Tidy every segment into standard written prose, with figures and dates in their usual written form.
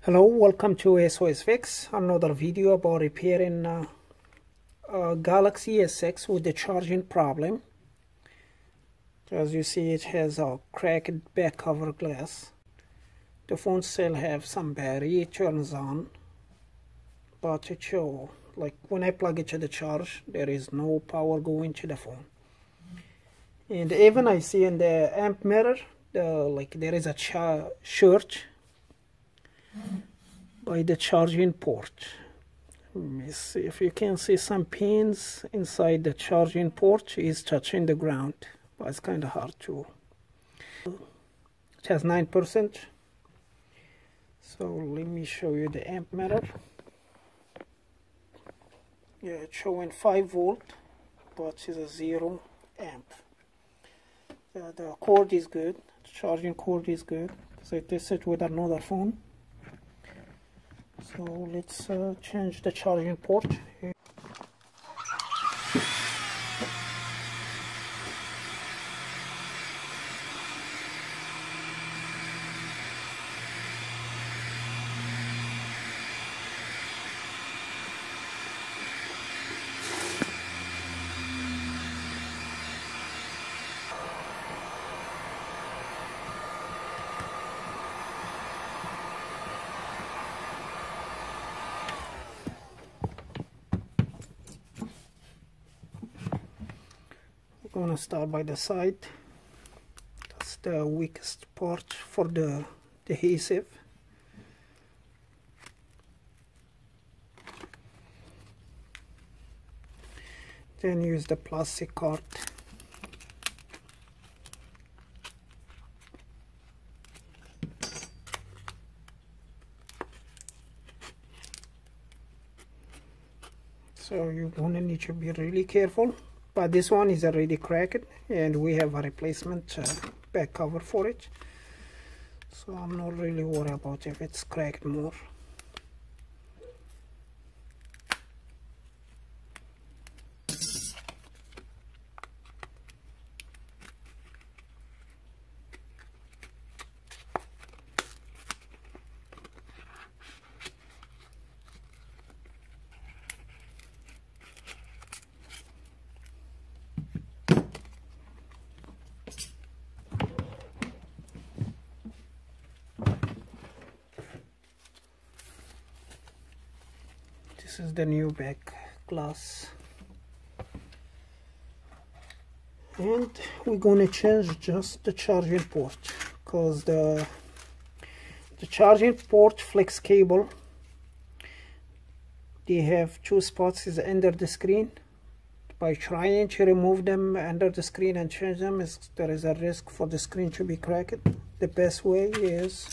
Hello, welcome to SOS Fix, another video about repairing Galaxy S6 with the charging problem. As you see, it has a cracked back cover glass. The phone still have some battery, it turns on, but it shows like when I plug it to the charge, there is no power going to the phone. And even I see in the amp mirror, there is a short by the charging port. Let me see if you can see some pins inside the charging port is touching the ground, but it's kind of hard to. It has 9%. So let me show you the amp meter. Yeah, it's showing 5 volt, but it's a 0 amp. The cord is good. The charging cord is good. So I tested with another phone. So let's change the charging port. I'm gonna start by the side. That's the weakest part for the adhesive. Then use the plastic card. So you're gonna need to be really careful. But this one is already cracked and we have a replacement back cover for it. So I'm not really worried about if it's cracked more. This is the new back glass, and we're gonna change just the charging port, because the charging port flex cable, they have 2 spots is under the screen. By trying to remove them under the screen and change them, there is a risk for the screen to be cracked. The best way is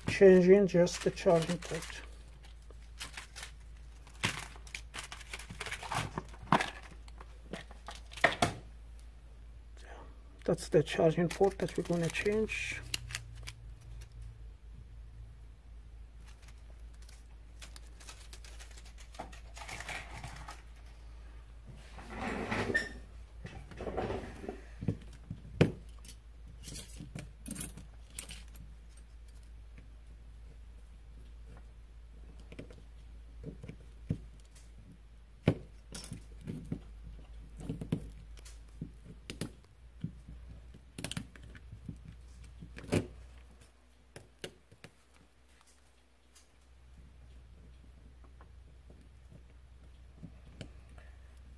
changing just the charging port. That's the charging port that we're going to change.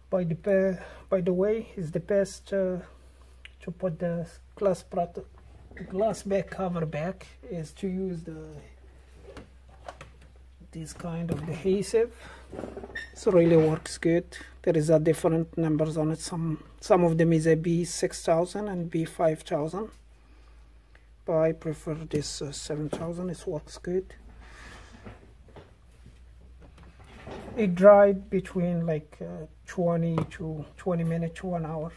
By the way, it's the best to put the glass back cover back is to use this kind of adhesive. So really works good. There is a different numbers on it. Some of them is a B6000 and B5000, but I prefer this 7000. It works good. It dried between like 20 minutes to 1 hour.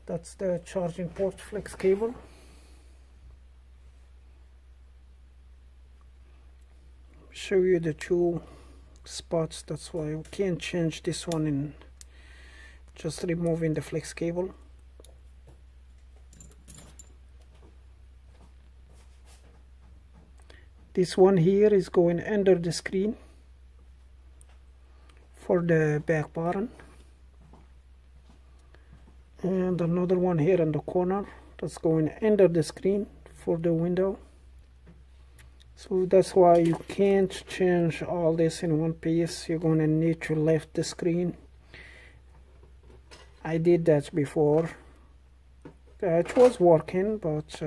That's the charging port flex cable. Show you the two spots. That's why we can't change this one in just removing the flex cable. This one here is going under the screen for the back button, and another one here in the corner that's going under the screen for the window. So that's why you can't change all this in one piece. You're going to need to lift the screen. I did that before. It was working, but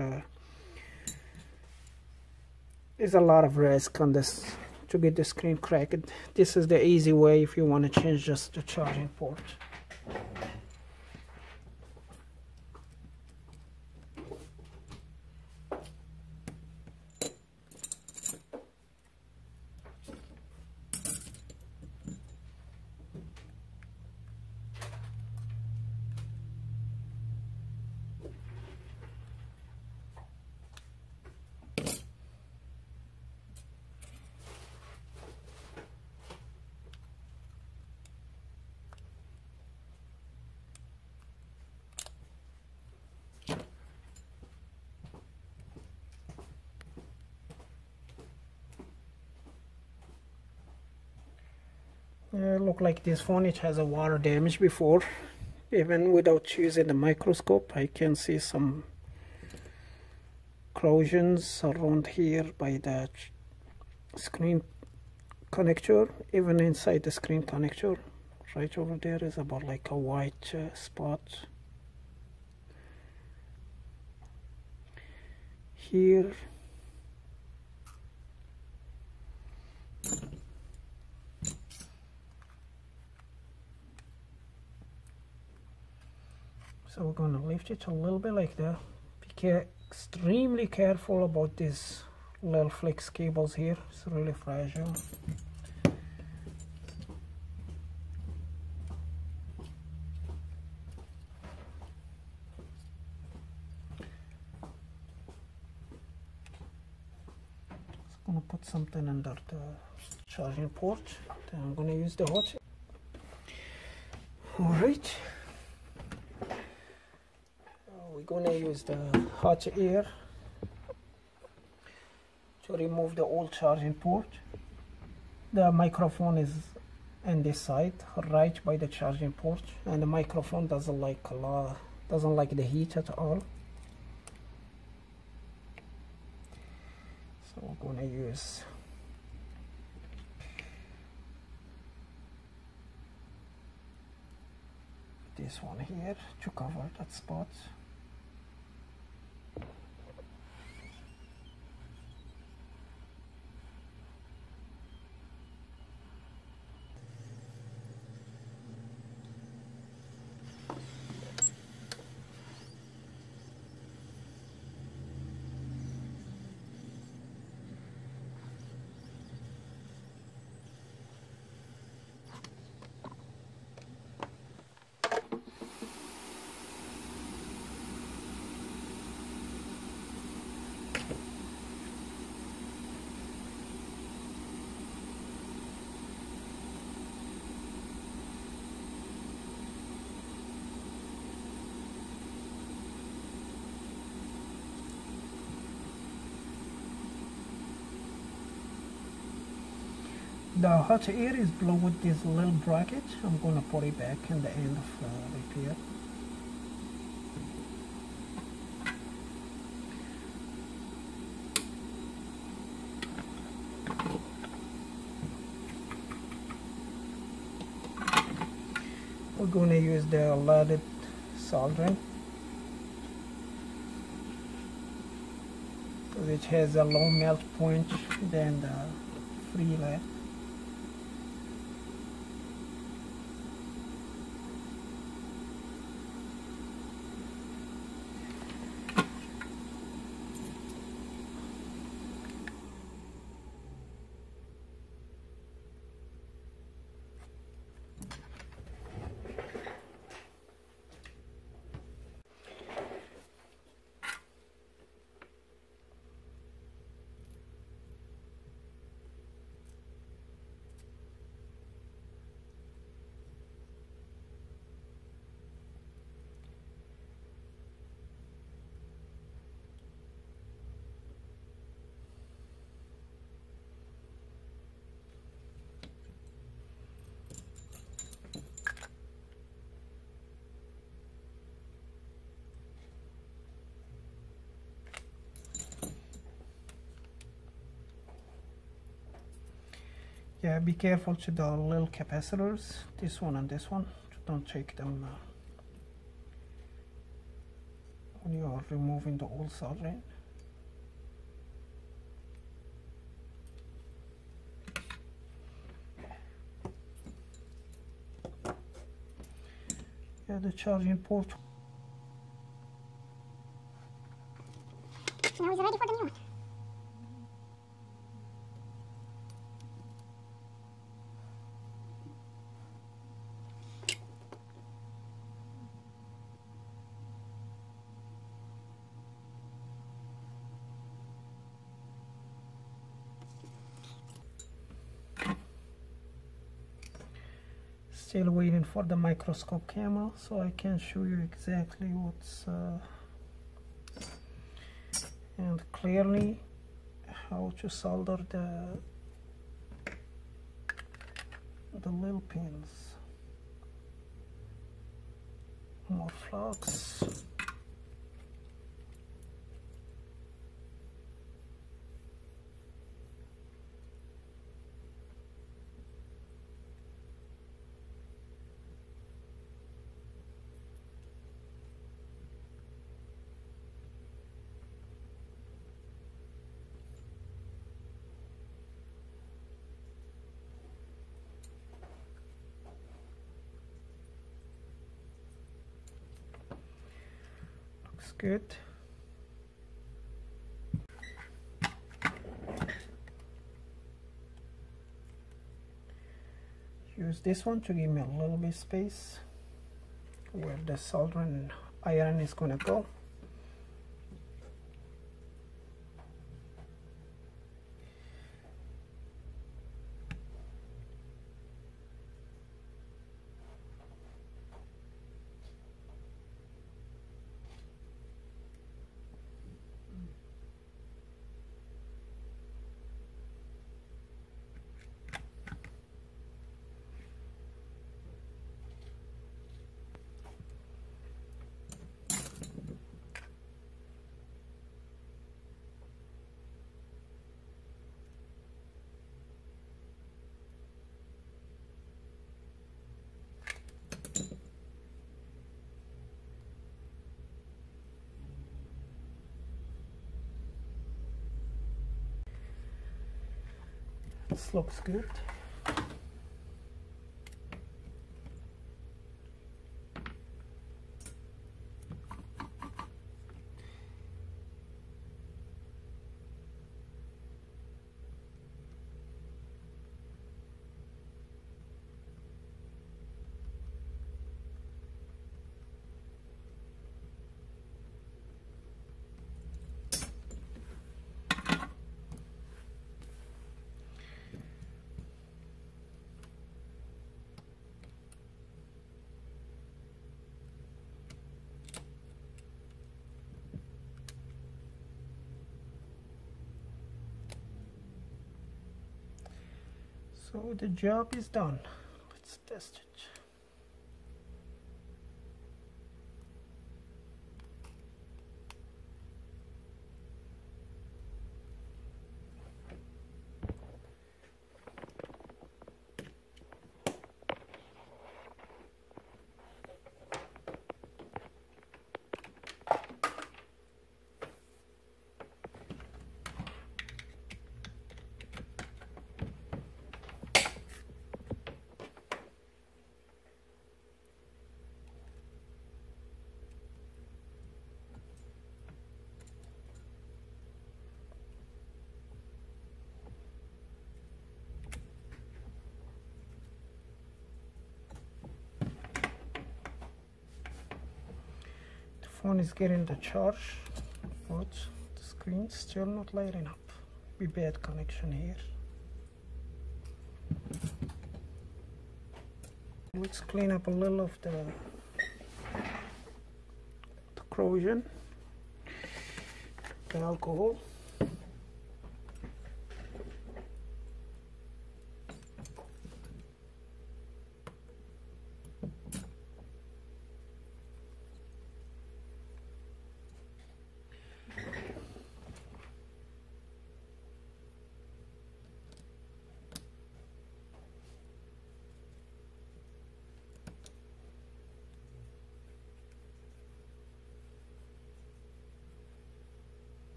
there's a lot of risk on this to get the screen cracked. This is the easy way if you want to change just the charging port. Look like this phone, it has a water damage before. Even without using the microscope, I can see some corrosions around here by the screen connector. Even inside the screen connector, right over there is about like a white spot. Here, so we're going to lift it a little bit like that. Be extremely careful about these little flex cables here. It's really fragile. Just going to put something under the charging port. Then I'm going to use the hot. All right. We're going to use the hot air to remove the old charging port. The microphone is on this side, right by the charging port, and the microphone doesn't like the heat at all. So we're going to use this one here to cover that spot. The hot air is blown with this little bracket. I'm going to put it back in the end of repair. We're going to use the leaded soldering, which has a low melt point than the free lead. be careful to the little capacitors, this one and this one. Don't take them when you are removing the old soldering. Yeah, the charging port. Now he's ready for the new one. Still waiting for the microscope camera so I can show you exactly what's and clearly how to solder the little pins. More flux. Looks good. Use this one to give me a little bit space where the soldering iron is gonna go. This looks good. So the job is done. Let's test it. Phone is getting the charge, but the screen's still not lighting up. Be bad connection here. Let's clean up a little of the corrosion, the alcohol.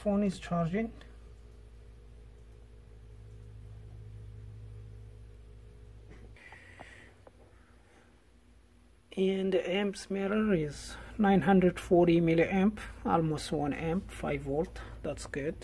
phone is charging. And the amps meter is 940 milliamp, almost 1 amp, 5 volt. That's good.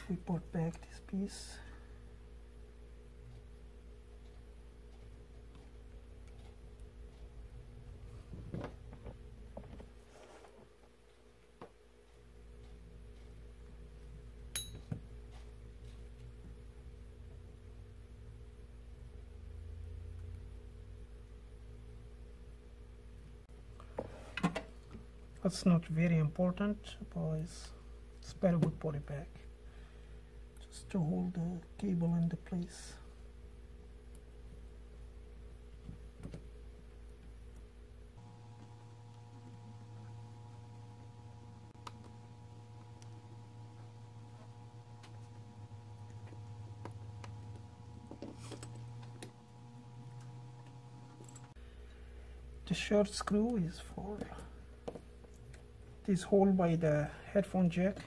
We put back this piece. That's not very important, but it's better we put it back just to hold the cable into place. The short screw is for this hole by the headphone jack.